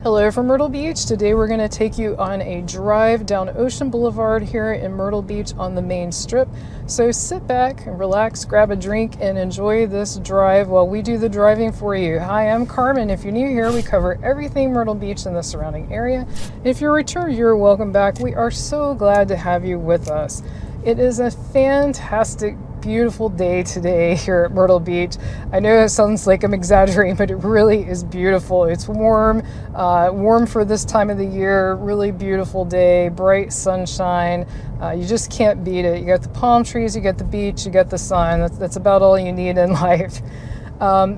Hello from Myrtle Beach. Today we're going to take you on a drive down Ocean Boulevard here in Myrtle Beach on the main strip. So sit back and relax, grab a drink, and enjoy this drive while we do the driving for you. Hi, I'm Carmen. If you're new here, we cover everything Myrtle Beach and the surrounding area. If you're a return viewer, welcome back. We are so glad to have you with us. It is a fantastic, beautiful day today here at Myrtle Beach. I know it sounds like I'm exaggerating, but it really is beautiful. It's warm for this time of the year, really beautiful day, bright sunshine. You just can't beat it. You got the palm trees, you got the beach, you got the sun. That's about all you need in life.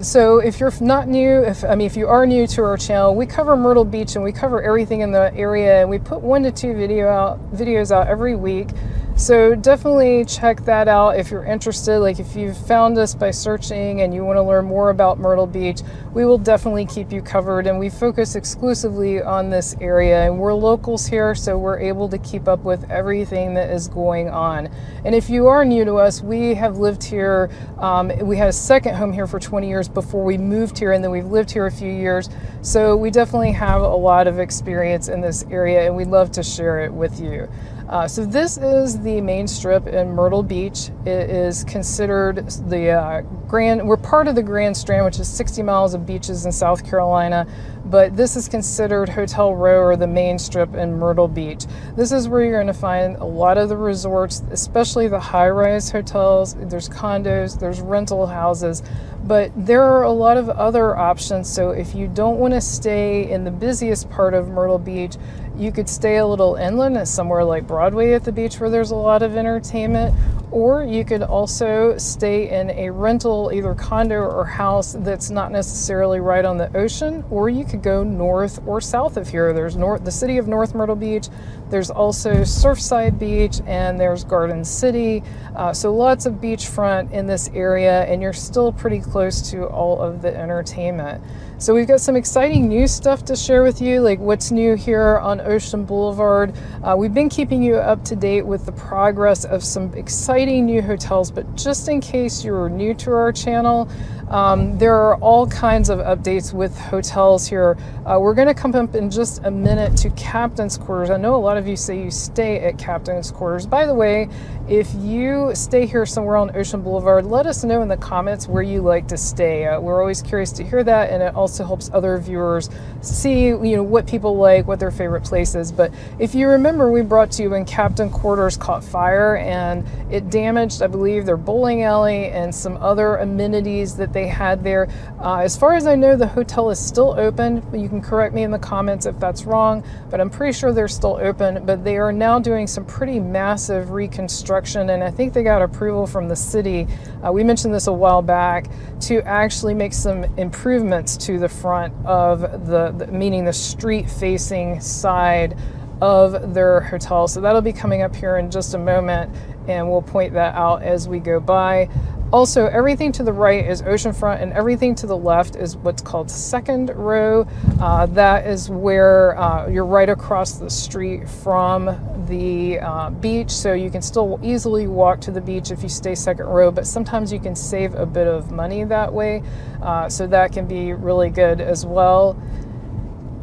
So if you're not new, if you are new to our channel, we cover Myrtle Beach and we cover everything in the area, and we put 1 to 2 videos out every week. So definitely check that out if you're interested. Like if you've found us by searching and you want to learn more about Myrtle Beach, we will definitely keep you covered, and we focus exclusively on this area, and we're locals here, so we're able to keep up with everything that is going on. And if you are new to us, we have lived here, we had a second home here for 20 years before we moved here, and then we've lived here a few years, so we definitely have a lot of experience in this area, and we'd love to share it with you. So this is the main strip in Myrtle Beach. It is considered we're part of the Grand Strand, which is 60 miles of beaches in South Carolina, but this is considered Hotel Row, or the main strip in Myrtle Beach. This is where you're going to find a lot of the resorts, especially the high-rise hotels. There's condos, there's rental houses, but there are a lot of other options. So if you don't want to stay in the busiest part of Myrtle Beach, you could stay a little inland at somewhere like Broadway at the beach where there's a lot of entertainment, or you could also stay in a rental, either condo or house, that's not necessarily right on the ocean, or you could go north or south of here. There's the city of North Myrtle Beach, there's also Surfside Beach, and there's Garden City. So lots of beachfront in this area, and you're still pretty close to all of the entertainment. So we've got some exciting new stuff to share with you, like what's new here on Ocean Boulevard. We've been keeping you up to date with the progress of some exciting new hotels, but just in case you're new to our channel, there are all kinds of updates with hotels here. We're going to come up in just a minute to Captain's Quarters. I know a lot of you say you stay at Captain's Quarters. By the way, if you stay here somewhere on Ocean Boulevard, let us know in the comments where you like to stay. We're always curious to hear that, and it also helps other viewers see what people like, what their favorite place is. But if you remember, we brought to you when Captain's Quarters caught fire and it damaged, I believe, their bowling alley and some other amenities that they had there. As far as I know, the hotel is still open. You can correct me in the comments if that's wrong, but I'm pretty sure they're still open. But they are now doing some pretty massive reconstruction, and I think they got approval from the city. We mentioned this a while back, to actually make some improvements to the front of meaning the street-facing side of their hotel. So that'll be coming up here in just a moment, and we'll point that out as we go by. Also, everything to the right is oceanfront, and everything to the left is what's called second row. That is where you're right across the street from the beach, so you can still easily walk to the beach if you stay second row, but sometimes you can save a bit of money that way, so that can be really good as well.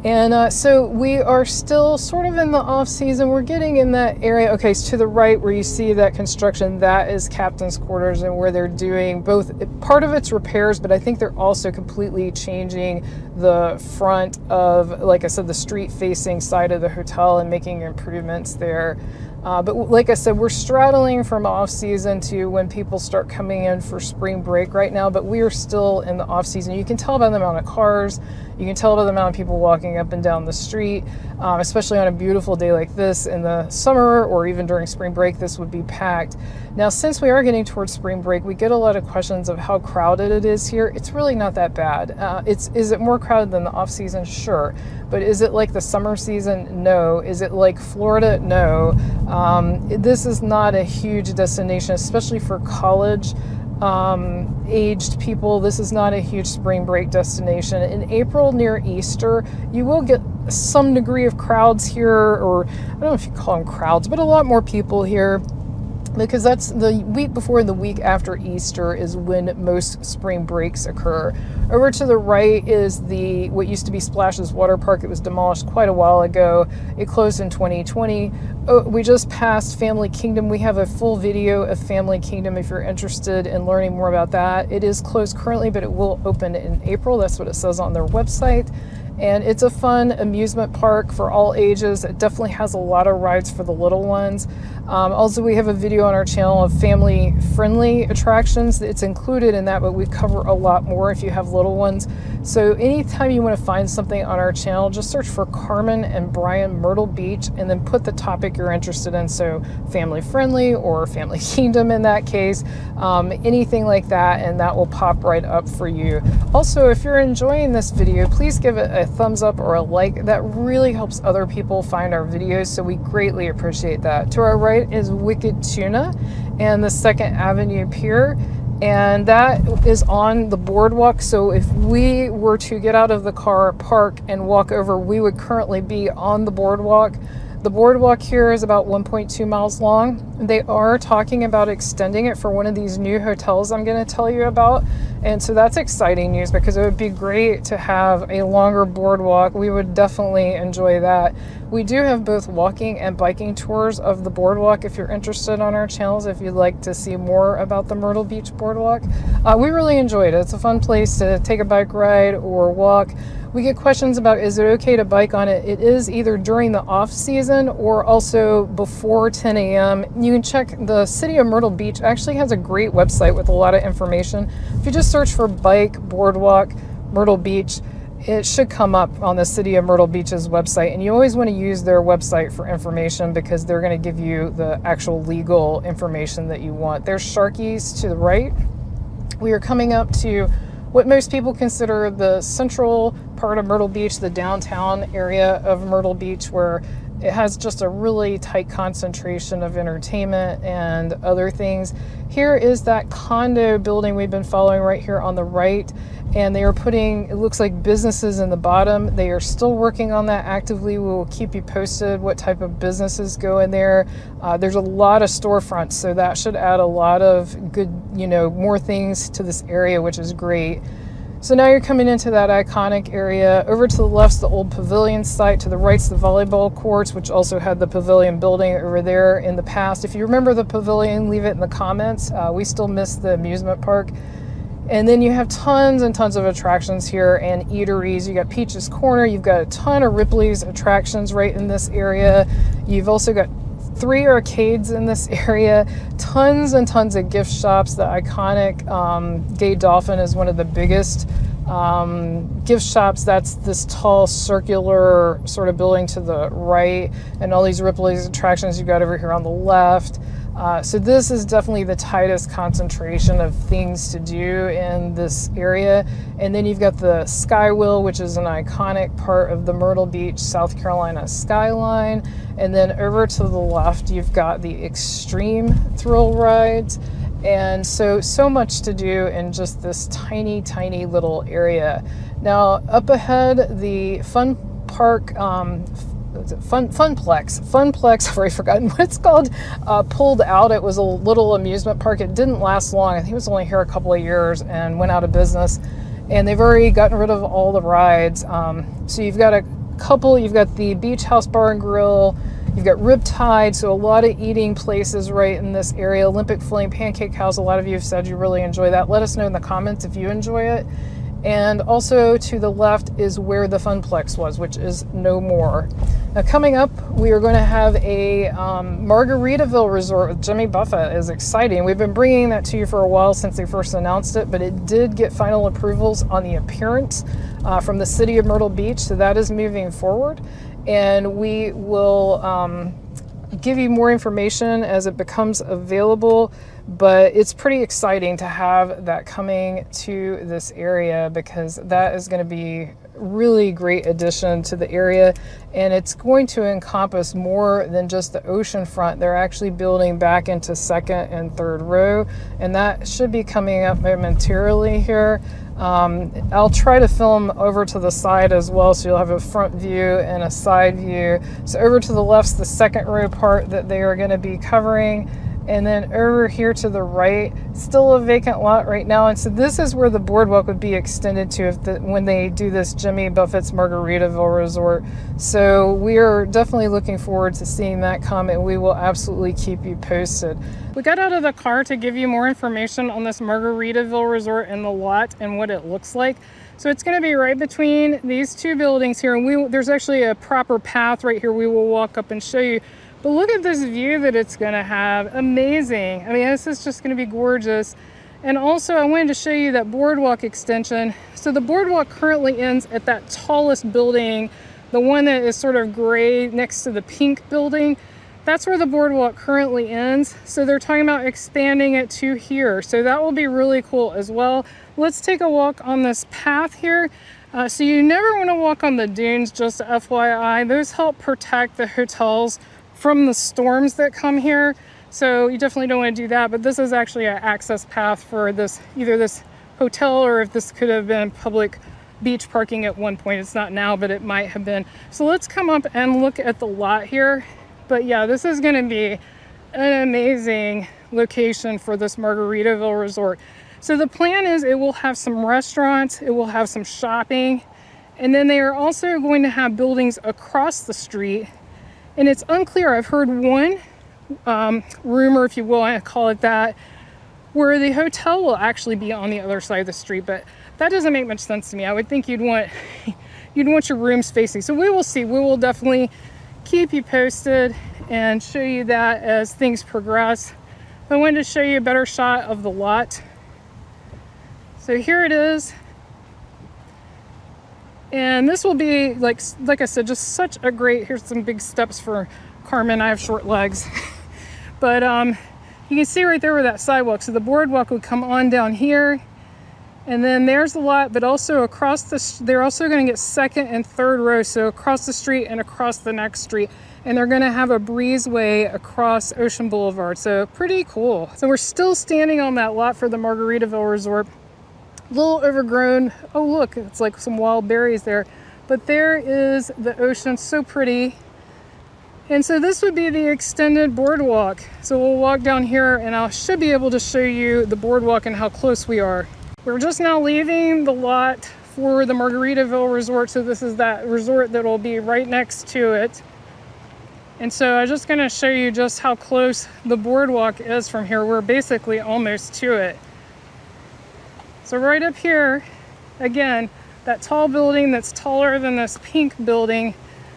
And so we are still sort of in the off season. We're getting in that area. Okay, so to the right where you see that construction, that is Captain's Quarters, and where they're doing both, part of it's repairs, but I think they're also completely changing the front of, like I said, the street facing side of the hotel and making improvements there. But like I said, we're straddling from off season to when people start coming in for spring break right now, but we are still in the off season. You can tell by the amount of cars, you can tell by the amount of people walking up and down the street, especially on a beautiful day like this. In the summer or even during spring break, this would be packed. Now, since we are getting towards spring break, we get a lot of questions of how crowded it is here. It's really not that bad. Is it more crowded than the off season? Sure. But is it like the summer season? No. Is it like Florida? No. This is not a huge destination, especially for college aged people. This is not a huge spring break destination. In April near Easter, you will get some degree of crowds here, or I don't know if you call them crowds, but a lot more people here. because that's the week before and the week after Easter is when most spring breaks occur. Over to the right is the what used to be Splashes Water Park. It was demolished quite a while ago. It closed in 2020. Oh, we just passed Family Kingdom. We have a full video of Family Kingdom if you're interested in learning more about that. It is closed currently, but it will open in April. That's what it says on their website. And it's a fun amusement park for all ages. It definitely has a lot of rides for the little ones. Also, we have a video on our channel of family-friendly attractions. It's included in that, but we cover a lot more if you have little ones. So anytime you want to find something on our channel, just search for Carmen and Brian Myrtle Beach and then put the topic you're interested in. So family-friendly or Family Kingdom in that case, anything like that, and that will pop right up for you. Also, if you're enjoying this video, please give it a thumbs up or a like. That really helps other people find our videos, so we greatly appreciate that. To our right is Wicked Tuna and the 2nd Avenue Pier, and that is on the boardwalk. So if we were to get out of the car, park, and walk over, we would currently be on the boardwalk. The boardwalk here is about 1.2 miles long. They are talking about extending it for one of these new hotels I'm going to tell you about. And so that's exciting news because it would be great to have a longer boardwalk. We would definitely enjoy that. We do have both walking and biking tours of the boardwalk if you're interested on our channels, if you'd like to see more about the Myrtle Beach boardwalk. We really enjoyed it. It's a fun place to take a bike ride or walk. We get questions about, is it okay to bike on it? It is either during the off season or also before 10 a.m. You can check the City of Myrtle Beach actually has a great website with a lot of information. If you just search for bike, boardwalk, Myrtle Beach, it should come up on the City of Myrtle Beach's website. And you always want to use their website for information because they're going to give you the actual legal information that you want. There's Sharky's to the right. We are coming up to what most people consider the central part of Myrtle Beach, the downtown area of Myrtle Beach, where it has just a really tight concentration of entertainment and other things. Here is that condo building we've been following right here on the right, and they are putting, it looks like, businesses in the bottom. They are still working on that actively. We will keep you posted what type of businesses go in there. There's a lot of storefronts, so that should add a lot of good, more things to this area, which is great. So now you're coming into that iconic area. Over to the left's the old pavilion site. To the right's the volleyball courts, which also had the pavilion building over there in the past. If you remember the pavilion, leave it in the comments. We still miss the amusement park. And then you have tons and tons of attractions here and eateries. You got Peach's Corner. You've got a ton of Ripley's attractions right in this area. You've also got 3 arcades in this area, tons and tons of gift shops. The iconic Gay Dolphin is one of the biggest gift shops. That's this tall circular sort of building to the right, and all these Ripley's attractions you got over here on the left. So this is definitely the tightest concentration of things to do in this area. And then you've got the Skywheel, which is an iconic part of the Myrtle Beach, South Carolina skyline. And then over to the left, you've got the extreme thrill rides. And so much to do in just this tiny, tiny little area. Now, up ahead, the Fun Park, Funplex, I've already forgotten what it's called, pulled out. It was a little amusement park. It didn't last long. I think it was only here a couple of years and went out of business. And they've already gotten rid of all the rides. So you've got you've got the Beach House Bar and Grill, you've got Riptide, so a lot of eating places right in this area. Olympic Flame Pancake House, a lot of you have said you really enjoy that. Let us know in the comments if you enjoy it. And also to the left is where the Funplex was, which is no more. Now coming up, we are going to have a Margaritaville resort with Jimmy Buffett. Is exciting. We've been bringing that to you for a while since they first announced it, but it did get final approvals on the appearance from the City of Myrtle Beach, so that is moving forward. And we will give you more information as it becomes available, but it's pretty exciting to have that coming to this area because that is going to be really great addition to the area, and it's going to encompass more than just the ocean front. They're actually building back into second and third row, and that should be coming up momentarily here. I'll try to film over to the side as well, so you'll have a front view and a side view. So over to the left's the second row part that they are going to be covering, And then over here to the right, still a vacant lot right now. And so this is where the boardwalk would be extended to when they do this Jimmy Buffett's Margaritaville Resort. So we are definitely looking forward to seeing that come, and we will absolutely keep you posted. We got out of the car to give you more information on this Margaritaville Resort and the lot and what it looks like. So it's going to be right between these two buildings here, and there's actually a proper path right here we will walk up and show you. But look at this view that it's going to have. Amazing. I mean, this is just going to be gorgeous. And also, I wanted to show you that boardwalk extension. So the boardwalk currently ends at that tallest building, the one that is sort of gray next to the pink building. That's where the boardwalk currently ends. So they're talking about expanding it to here. So that will be really cool as well. Let's take a walk on this path here. So you never want to walk on the dunes, just FYI. Those help protect the hotels from the storms that come here. So you definitely don't want to do that. But this is actually an access path for this, either this hotel, or if this could have been public beach parking at one point. It's not now, but it might have been. So let's come up and look at the lot here. But yeah, this is going to be an amazing location for this Margaritaville Resort. So the plan is it will have some restaurants, it will have some shopping, and then they are also going to have buildings across the street. And it's unclear. I've heard one rumor, if you will, I call it that, where the hotel will actually be on the other side of the street, but that doesn't make much sense to me. I would think you'd want your rooms facing. So we will see. We will definitely keep you posted and show you that as things progress. I wanted to show you a better shot of the lot. So here it is. And this will be, like I said, just such a great, here's some big steps for Carmen. I have short legs. But you can see right there where that sidewalk. So the boardwalk would come on down here. And then there's the lot, but also across they're also going to get second and third row. So across the street and across the next street. And they're going to have a breezeway across Ocean Boulevard. So pretty cool. So we're still standing on that lot for the Margaritaville Resort. A little overgrown. Oh, look, it's like some wild berries there. But there is the ocean, so pretty. And so this would be the extended boardwalk. So we'll walk down here and I should be able to show you the boardwalk and how close we are. We're just now leaving the lot for the Margaritaville Resort. So this is that resort that will be right next to it. And so I'm just going to show you just how close the boardwalk is from here. We're basically almost to it. So right up here, again, that tall building that's taller than this pink building,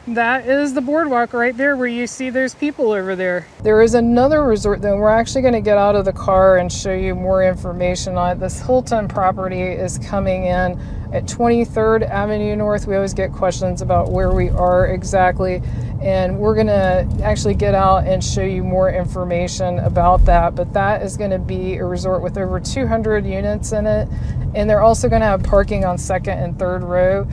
that is the boardwalk right there where you see those people over there. There is another resort though. We're actually going to get out of the car and show you more information on it. This Hilton property is coming in at 23rd Avenue North. We always get questions about where we are exactly. And we're going to actually get out and show you more information about that. But that is going to be a resort with over 200 units in it. And they're also going to have parking on second and third row.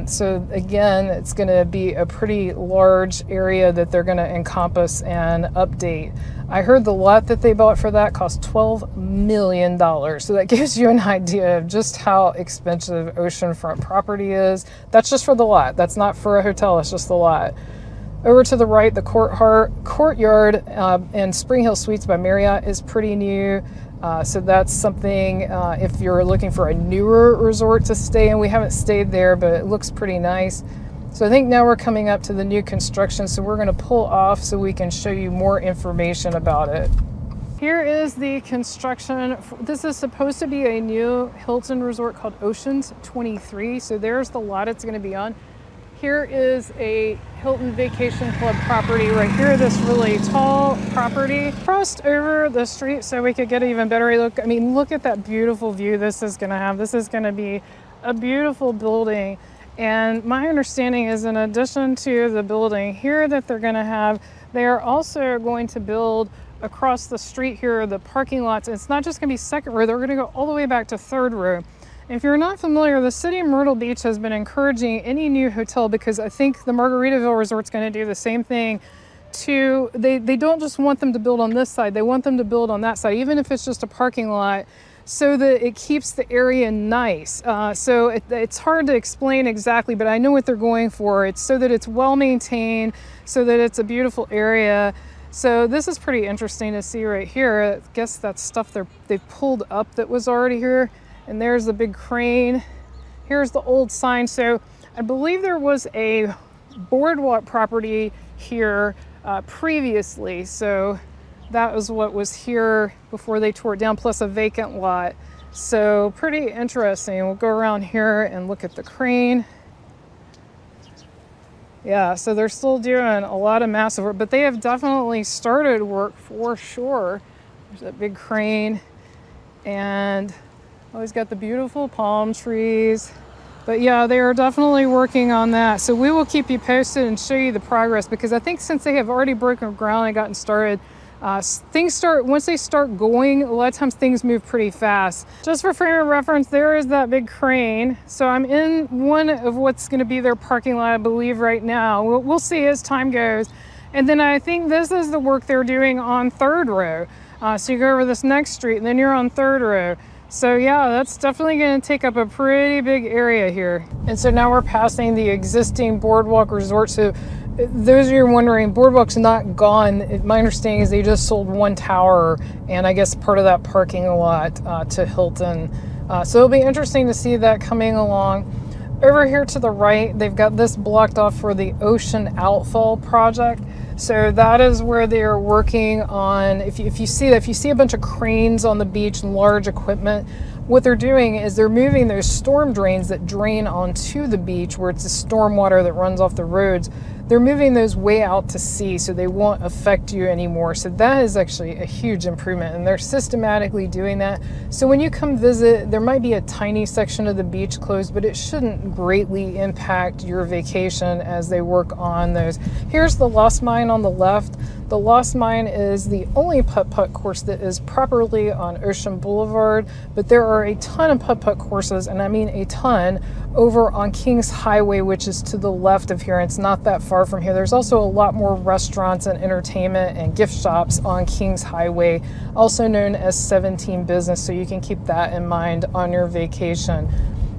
So again, it's going to be a pretty large area that they're going to encompass and update. I heard the lot that they bought for that cost $12 million. So that gives you an idea of just how expensive oceanfront property is. That's just for the lot. That's not for a hotel. It's just the lot. Over to the right, the Courtyard and Spring Hill Suites by Marriott is pretty new. So that's something if you're looking for a newer resort to stay in. We haven't stayed there, but it looks pretty nice. So I think now we're coming up to the new construction. So we're going to pull off so we can show you more information about it. Here is the construction. This is supposed to be a new Hilton resort called Oceans 23. So there's the lot it's going to be on. Here is a Hilton Vacation Club property right here, this really tall property. Crossed over the street so we could get an even better look. I mean, look at that beautiful view this is gonna have. This is gonna be a beautiful building. And my understanding is in addition to the building here that they're gonna have, they are also going to build across the street here, the parking lots. It's not just gonna be second row, they're gonna go all the way back to third row. If you're not familiar, the city of Myrtle Beach has been encouraging any new hotel, because I think the Margaritaville Resort's going to do the same thing. They don't just want them to build on this side, they want them to build on that side, even if it's just a parking lot, so that it keeps the area nice. So it's hard to explain exactly, but I know what they're going for. It's so that it's well maintained, so that it's a beautiful area. So this is pretty interesting to see right here. I guess that's stuff they pulled up that was already here. And there's the big crane. Here's the old sign. So I believe there was a Boardwalk property here previously. So that was what was here before they tore it down, plus a vacant lot. So pretty interesting. We'll go around here and look at the crane. Yeah, so they're still doing a lot of massive work, but they have definitely started work for sure. There's that big crane, and always got the beautiful palm trees. But yeah, they are definitely working on that. So we will keep you posted and show you the progress, because I think since they have already broken ground and gotten started, once they start going, a lot of times things move pretty fast. Just for frame of reference, there is that big crane. So I'm in one of what's going to be their parking lot, I believe, right now. We'll see as time goes. And then I think this is the work they're doing on 3rd row. So you go over this next street and then you're on 3rd row. So yeah, that's definitely going to take up a pretty big area here. And so now we're passing the existing Boardwalk resort. So those of you wondering, Boardwalk's not gone. My understanding is they just sold one tower and I guess part of that parking lot to Hilton. So it'll be interesting to see that coming along. Over here to the right, they've got this blocked off for the Ocean Outfall project. So that is where they are working on, if you see a bunch of cranes on the beach and large equipment, what they're doing is they're moving those storm drains that drain onto the beach, where it's the storm water that runs off the roads. They're moving those way out to sea so they won't affect you anymore. So that is actually a huge improvement, and they're systematically doing that. So when you come visit, there might be a tiny section of the beach closed, but it shouldn't greatly impact your vacation as they work on those. Here's the Lost Mine on the left. The Lost Mine is the only putt-putt course that is properly on Ocean Boulevard, but there are a ton of putt-putt courses, and I mean a ton, over on Kings Highway, which is to the left of here, and it's not that far from here. There's also a lot more restaurants and entertainment and gift shops on Kings Highway, also known as 17 Business, so you can keep that in mind on your vacation.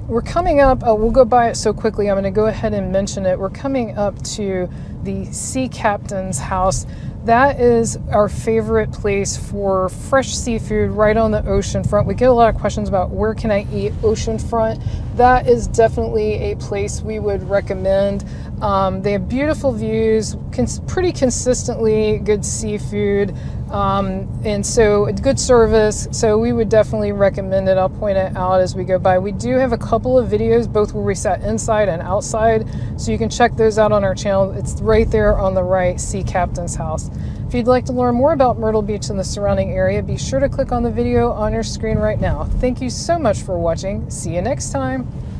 We're coming up, we'll go by it so quickly, I'm going to go ahead and mention it. We're coming up to the Sea Captain's house. That is our favorite place for fresh seafood right on the ocean front. We get a lot of questions about where can I eat oceanfront. That is definitely a place we would recommend. They have beautiful views, pretty consistently good seafood, and so good service. So we would definitely recommend it. I'll point it out as we go by. We do have a couple of videos, both where we sat inside and outside, so you can check those out on our channel. It's right there on the right, Sea Captain's house. If you'd like to learn more about Myrtle Beach and the surrounding area, be sure to click on the video on your screen right now. Thank you so much for watching. See you next time.